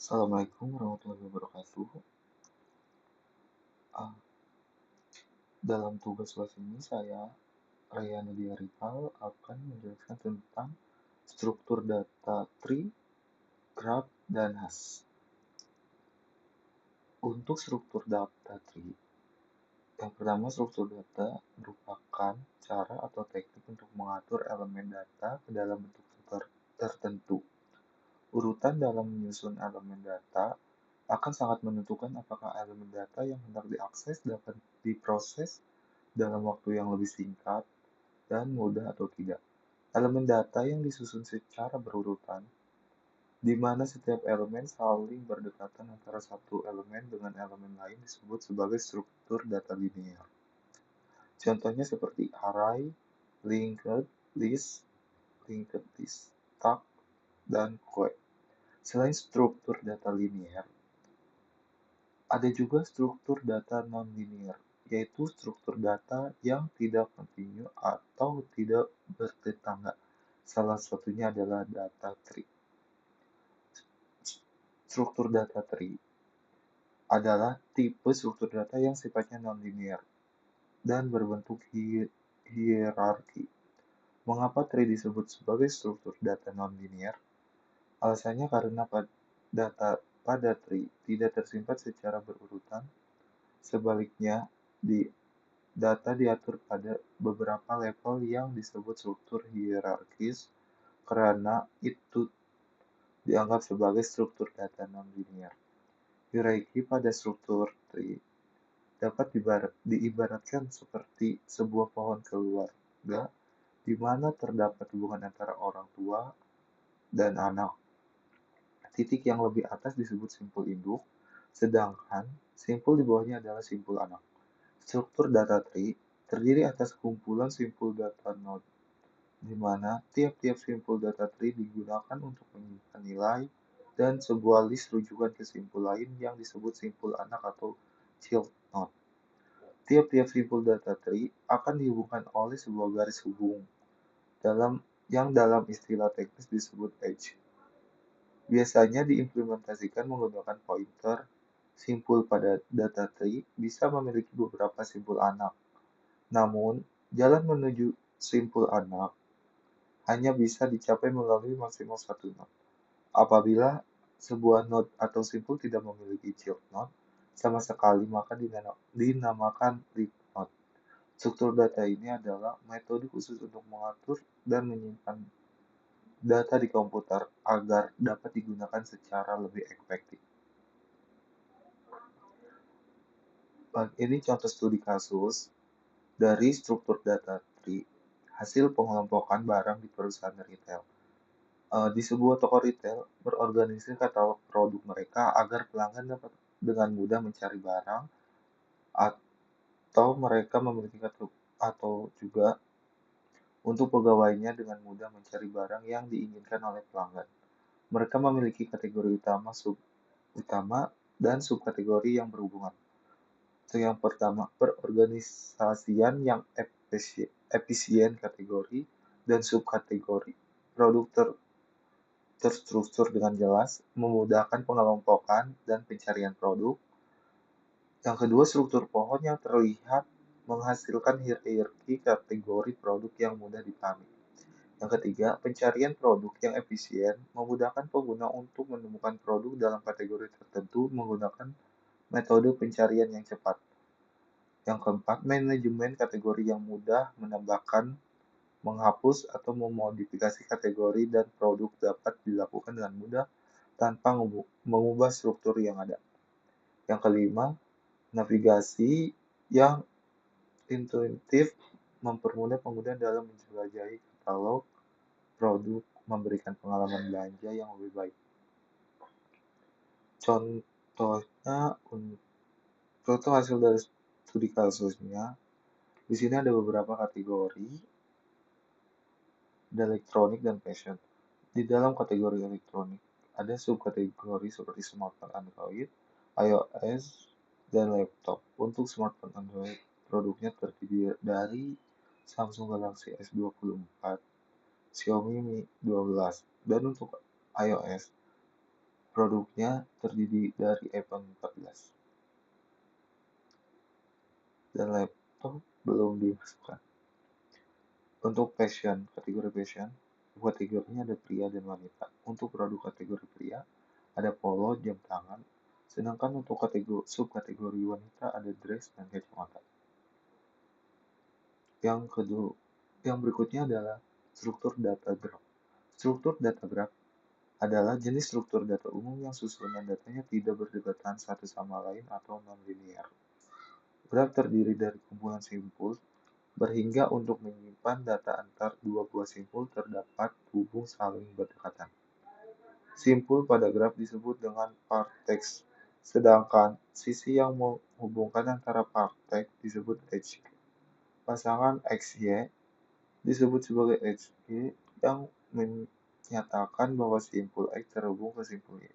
Assalamualaikum warahmatullahi wabarakatuh. Ah, dalam tugas kelas ini saya, Rayana Diarifal, akan menjelaskan tentang struktur data tree, graph, dan hash. Untuk struktur data tree, yang pertama struktur data merupakan cara atau teknik untuk mengatur elemen data ke dalam bentuk tertentu. Urutan dalam menyusun elemen data akan sangat menentukan apakah elemen data yang hendak diakses dapat diproses dalam waktu yang lebih singkat dan mudah atau tidak. Elemen data yang disusun secara berurutan, di mana setiap elemen saling berdekatan antara satu elemen dengan elemen lain disebut sebagai struktur data linear. Contohnya seperti array, linked list, tag, dan queue. Selain struktur data linear, ada juga struktur data non-linear, yaitu struktur data yang tidak kontinu atau tidak bertetangga. Salah satunya adalah data tree. Struktur data tree adalah tipe struktur data yang sifatnya non-linear dan berbentuk hierarki. Mengapa tree disebut sebagai struktur data non-linear? Alasannya karena data pada tree tidak tersimpan secara berurutan. Sebaliknya, di data diatur pada beberapa level yang disebut struktur hierarkis karena itu dianggap sebagai struktur data non-linear. Hierarki pada struktur tree dapat diibaratkan seperti sebuah pohon keluarga di mana terdapat hubungan antara orang tua dan anak. Titik yang lebih atas disebut simpul induk, sedangkan simpul di bawahnya adalah simpul anak. Struktur data tree terdiri atas kumpulan simpul data node, di mana tiap-tiap simpul data tree digunakan untuk menyimpan nilai dan sebuah list rujukan ke simpul lain yang disebut simpul anak atau child node. Tiap-tiap simpul data tree akan dihubungkan oleh sebuah garis hubung yang dalam istilah teknis disebut edge. Biasanya diimplementasikan menggunakan pointer. Simpul pada data tree bisa memiliki beberapa simpul anak. Namun, jalan menuju simpul anak hanya bisa dicapai melalui maksimal satu node. Apabila sebuah node atau simpul tidak memiliki child node sama sekali, maka dinamakan leaf node. Struktur data ini adalah metode khusus untuk mengatur dan menyimpan data di komputer agar dapat digunakan secara lebih efektif. Ini contoh studi kasus dari struktur data tree hasil pengelompokan barang di perusahaan retail. Di sebuah toko retail berorganisasi katalog produk mereka agar pelanggan dapat dengan mudah mencari barang atau mereka memiliki katalog atau juga untuk pegawainya dengan mudah mencari barang yang diinginkan oleh pelanggan. Mereka memiliki kategori utama dan subkategori yang berhubungan. Untuk yang pertama, perorganisasian yang efisien kategori dan subkategori. Produk terstruktur dengan jelas, memudahkan pengelompokan dan pencarian produk. Yang kedua, struktur pohon yang terlihat menghasilkan hierarki kategori produk yang mudah dipahami. Yang ketiga, pencarian produk yang efisien memudahkan pengguna untuk menemukan produk dalam kategori tertentu menggunakan metode pencarian yang cepat. Yang keempat, manajemen kategori yang mudah menambahkan, menghapus, atau memodifikasi kategori dan produk dapat dilakukan dengan mudah tanpa mengubah struktur yang ada. Yang kelima, navigasi yang intuitif mempermudah pengguna dalam menjelajahi katalog produk, memberikan pengalaman belanja yang lebih baik. Contohnya, contoh hasil dari studi kasusnya, di sini ada beberapa kategori, ada elektronik dan fashion. Di dalam kategori elektronik, ada subkategori seperti smartphone Android, iOS, dan laptop. Untuk smartphone Android, produknya terdiri dari Samsung Galaxy S24, Xiaomi Mi 12, dan untuk iOS, Produknya terdiri dari iPhone 14 dan laptop belum dimasukkan. Untuk kategori fashion, kategorinya ada pria dan wanita. Untuk produk kategori pria, ada polo, jam tangan, sedangkan untuk subkategori wanita ada dress dan kacamata. Yang berikutnya adalah struktur data graph. Struktur data graph adalah jenis struktur data umum yang susunan datanya tidak berdekatan satu sama lain atau non-linear. Graf terdiri dari kumpulan simpul, berhingga untuk menyimpan data antar dua buah simpul terdapat hubung saling berdekatan. Simpul pada graf disebut dengan vertex, sedangkan sisi yang menghubungkan antara vertex disebut edge. Pasangan XY disebut sebagai XY yang menyatakan bahwa simpul X terhubung ke simpul Y.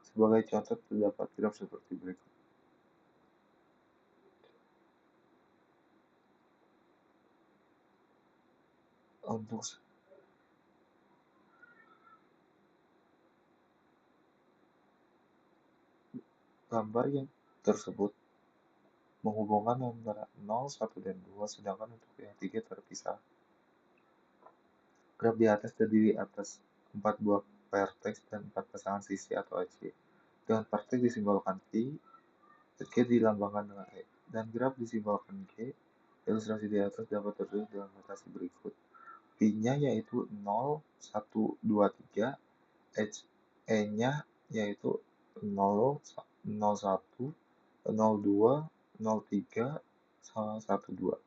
Sebagai contoh terdapat graf seperti berikut. Untuk gambar yang tersebut menghubungkan antara 0, 1, dan 2, sedangkan untuk yang 3 terpisah. Graf di atas terdiri atas 4 buah vertex dan 4 pasangan sisi atau edge. Dengan vertex disimbolkan P, Q dilambangkan dengan E, dan graf disimbolkan G. Ilustrasi di atas dapat tertulis dalam notasi berikut. P-nya yaitu 0, 1, 2, 3, E-nya yaitu 0, 01, 02, 03, 12.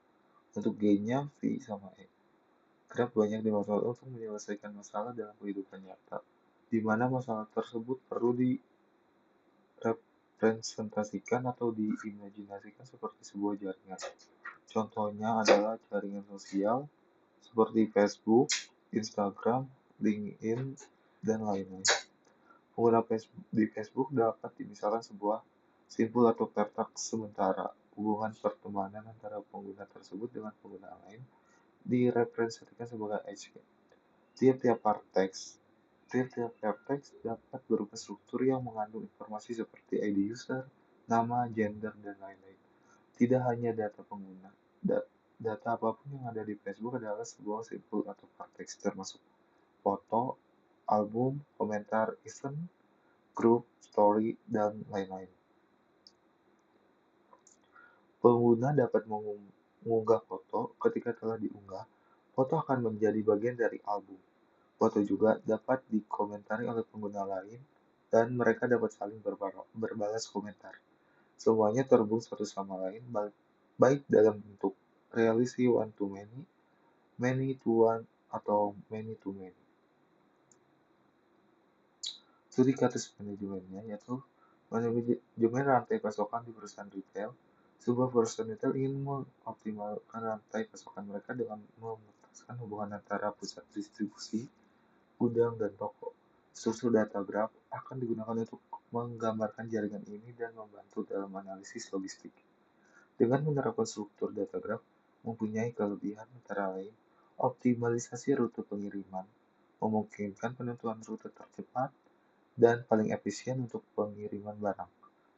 Untuk G-nya V sama E. Graf banyak dimaksud untuk menyelesaikan masalah dalam kehidupan nyata, di mana masalah tersebut perlu direpresentasikan atau diimajinasikan seperti sebuah jaringan. Contohnya adalah jaringan sosial seperti Facebook, Instagram, LinkedIn, dan lain-lain. Pengguna di Facebook dapat dimisalkan sebuah simpul atau vertex sementara. Hubungan pertemanan antara pengguna tersebut dengan pengguna lain direpresentasikan sebagai edge. Tiap-tiap vertex dapat berupa struktur yang mengandung informasi seperti ID user, nama, gender, dan lain-lain. Tidak hanya data pengguna, data apapun yang ada di Facebook adalah sebuah simpul atau vertex, termasuk foto, album, komentar, event, grup, story, dan lain-lain. Pengguna dapat mengunggah foto. Ketika telah diunggah, foto akan menjadi bagian dari album. Foto juga dapat dikomentari oleh pengguna lain, dan mereka dapat saling berbalas komentar. Semuanya terhubung satu sama lain, baik dalam bentuk relasi one to many, many to one, atau many to many. Studi kasus manajemennya yaitu manajemen rantai pasokan di perusahaan retail. Sebuah perusahaan retail ingin mengoptimalkan rantai pasokan mereka dengan memutuskan hubungan antara pusat distribusi, gudang, dan toko. Struktur data graph akan digunakan untuk menggambarkan jaringan ini dan membantu dalam analisis logistik. Dengan menerapkan struktur data graph mempunyai kelebihan antara lain optimalisasi rute pengiriman, memungkinkan penentuan rute tercepat dan paling efisien untuk pengiriman barang,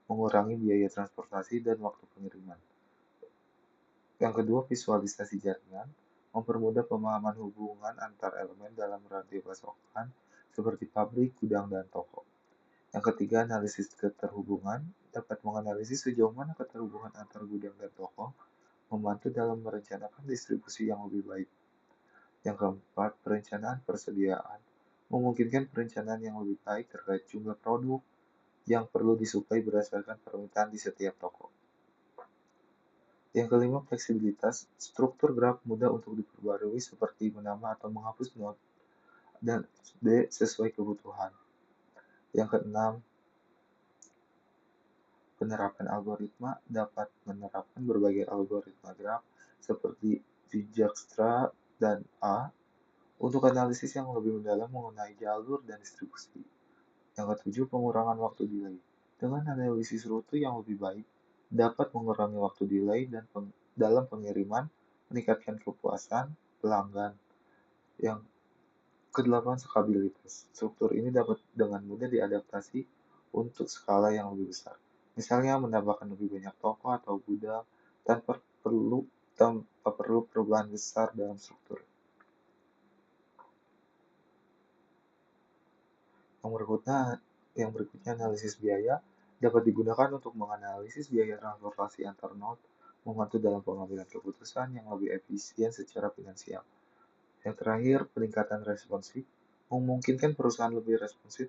mengurangi biaya transportasi dan waktu pengiriman. Yang kedua, visualisasi jaringan, mempermudah pemahaman hubungan antar elemen dalam rantai pasokan seperti pabrik, gudang, dan toko. Yang ketiga, analisis keterhubungan, dapat menganalisis sejauh mana keterhubungan antar gudang dan toko, membantu dalam merencanakan distribusi yang lebih baik. Yang keempat, perencanaan persediaan, memungkinkan perencanaan yang lebih baik terkait jumlah produk yang perlu disuplai berdasarkan permintaan di setiap toko. Yang kelima, fleksibilitas, struktur graf mudah untuk diperbarui seperti menambah atau menghapus node dan sesuai kebutuhan. Yang keenam, penerapan algoritma, dapat menerapkan berbagai algoritma graf seperti Dijkstra dan A untuk analisis yang lebih mendalam mengenai jalur dan distribusi. Yang ketujuh, pengurangan waktu delay. Dengan analisis rute yang lebih baik, dapat mengurangi waktu delay dan dalam pengiriman, meningkatkan kepuasan pelanggan. Yang Kedelapan, skalabilitas. Struktur ini dapat dengan mudah diadaptasi untuk skala yang lebih besar. Misalnya menambahkan lebih banyak tokoh atau budak tanpa perlu perubahan besar dalam struktur. Yang berikutnya, yang berikutnya analisis biaya dapat digunakan untuk menganalisis biaya transportasi antar node, membantu dalam pengambilan keputusan yang lebih efisien secara finansial. Yang terakhir, peningkatan responsif memungkinkan perusahaan lebih responsif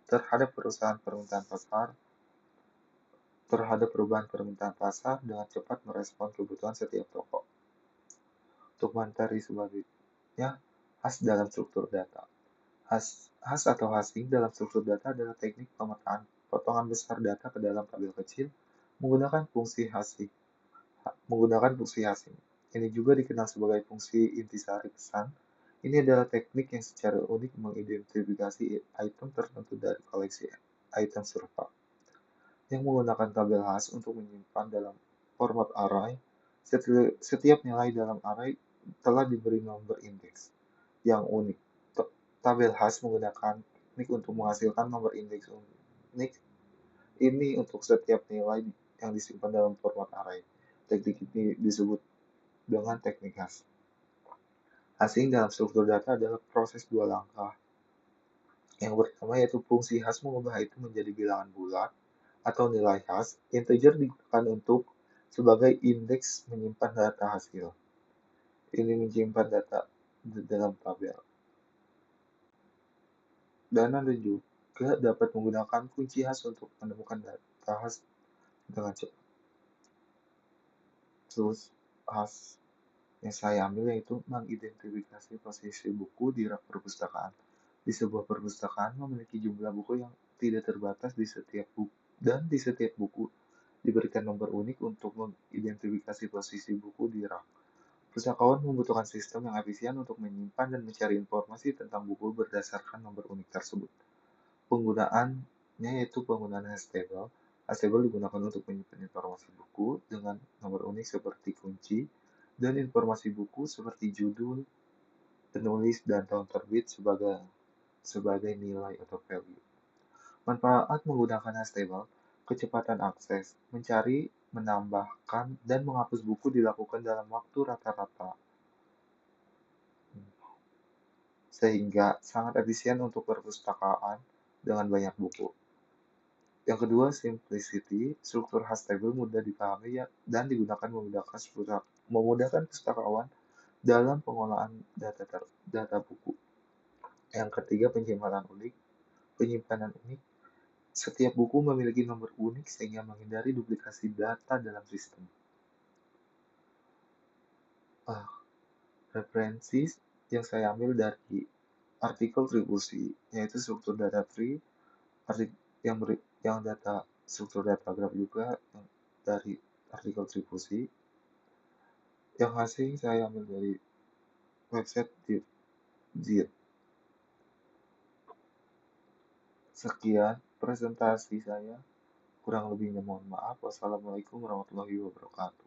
terhadap perubahan permintaan pasar dengan cepat merespon kebutuhan setiap toko. Untuk materi selanjutnya, khas dalam struktur data. Khas atau hasing dalam struktur data adalah teknik pemetaan potongan besar data ke dalam tabel kecil menggunakan fungsi hasing. Ini juga dikenal sebagai fungsi intisari pesan. Ini adalah teknik yang secara unik mengidentifikasi item tertentu dari koleksi item serupa, yang menggunakan tabel khas untuk menyimpan dalam format array. Setiap nilai dalam array telah diberi nomor indeks yang unik. Tabel khas menggunakan teknik untuk menghasilkan nomor indeks unik ini untuk setiap nilai yang disimpan dalam format array. Teknik ini disebut dengan teknik khas. Hasing dalam struktur data adalah proses dua langkah. Yang pertama yaitu fungsi khas mengubah itu menjadi bilangan bulat atau nilai khas. Integer digunakan untuk sebagai indeks menyimpan data hasil. Ini menyimpan data di dalam tabel. Dan Anda juga dapat menggunakan kunci khas untuk menemukan data khas dengan cepat. Terus khas yang saya ambil yaitu mengidentifikasi posisi buku di rak perpustakaan. Di sebuah perpustakaan memiliki jumlah buku yang tidak terbatas di setiap buku diberikan nomor unik untuk mengidentifikasi posisi buku di rak. Pustakawan membutuhkan sistem yang efisien untuk menyimpan dan mencari informasi tentang buku berdasarkan nomor unik tersebut. Penggunaannya yaitu penggunaan hash table. Hash table digunakan untuk menyimpan informasi buku dengan nomor unik seperti kunci dan informasi buku seperti judul, penulis, dan tahun terbit sebagai nilai atau value. Manfaat menggunakan hash table, kecepatan akses, mencari, menambahkan, dan menghapus buku dilakukan dalam waktu rata-rata, sehingga sangat efisien untuk perpustakaan dengan banyak buku. Yang kedua, simplicity. Struktur hash table mudah dipahami dan digunakan memudahkan pustakawan dalam pengolahan data buku. Yang ketiga, penyimpanan unik. Setiap buku memiliki nomor unik sehingga menghindari duplikasi data dalam sistem. Referensi yang saya ambil dari artikel Tribusi, yaitu struktur data tree, struktur data graph juga dari artikel Tribusi. Yang hasil saya ambil dari website Jit. Sekian presentasi saya. Kurang lebihnya mohon maaf. Wassalamualaikum warahmatullahi wabarakatuh.